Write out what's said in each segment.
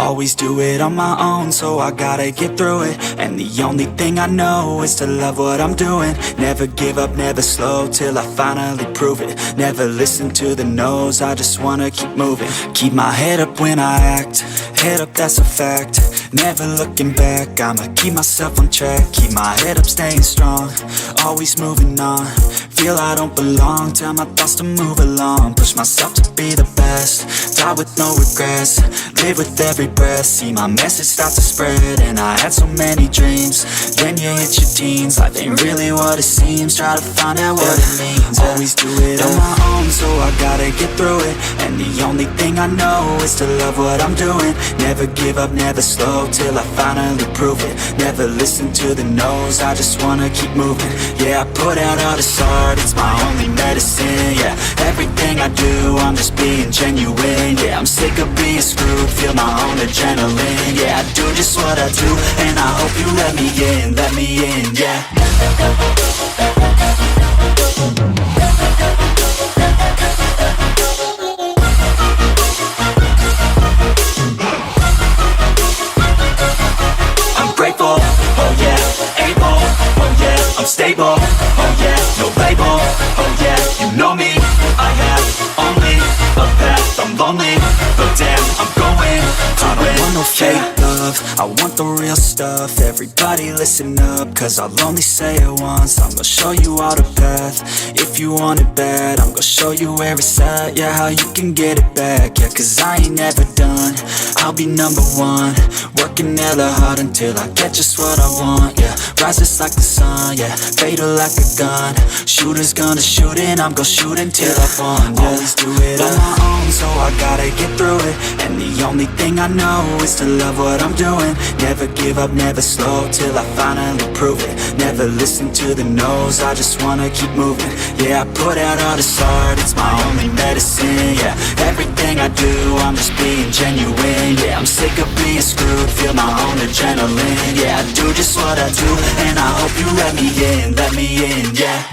Always do it on my own, so I gotta get through it. And the only thing I know is to love what I'm doing. Never give up, never slow, till I finally prove it. Never listen to the no's, I just wanna keep moving. Keep my head up when I act, head up, that's a fact. Never looking back, I'ma keep myself on track. Keep my head up, staying strong, always moving on. Feel I don't belong, tell my thoughts to move along. Push myself to be the best, die with no regrets. Live with every breath, see my message start to spread. And I had so many dreams, then you hit your teens. Life ain't really what it seems, try to find out what it means. Always do it on my own, so I gotta get through it. And the only thing I know is to love what I'm doing. Never give up, never slow, till I finally prove it. Never listen to the no's, I just wanna keep moving. Yeah, I put out all this art, it's my only medicine. Yeah, everything I do, I'm just being genuine. Yeah, I'm sick of being screwed, feel my own adrenaline. Yeah, I do just what I do, and I hope you let me in, yeah. I'm grateful, oh yeah, able, oh yeah, I'm stable, oh yeah, no label, oh yeah, you know me, I have only a path, I'm lonely, but damn, I'm going to win. I don't want no fake love, I want the real stuff. Everybody listen up, cause I'll only say it once. I'm gonna show you all the path, if you want it bad. I'm gonna show you where it's at, yeah, how you can get it back. Yeah, cause I ain't never done, I'll be number one. Working hella hard until I get just what I want, yeah. Rises like the sun, yeah, fatal like a gun. Shooters gonna shoot and I'm gonna shoot until I won, yeah. Always do it on my own, so I gotta get through it. And the only thing I know is to love what I'm doing. Never give up, never slow, till I finally prove it. Never listen to the no's, I just wanna keep moving. Yeah, I put out all this art, it's my only medicine. Yeah, everything I do, I'm just being genuine. Yeah, I'm sick of being screwed, feel my own adrenaline. Yeah, I do just what I do, and I hope you let me in, yeah.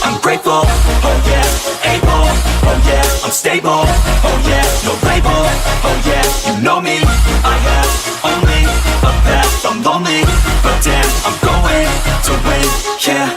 I'm grateful, oh yeah, able, oh yeah, I'm stable, oh yeah, no label, oh yeah, you know me, I have only a path, I'm lonely, but damn, I'm going to win, yeah.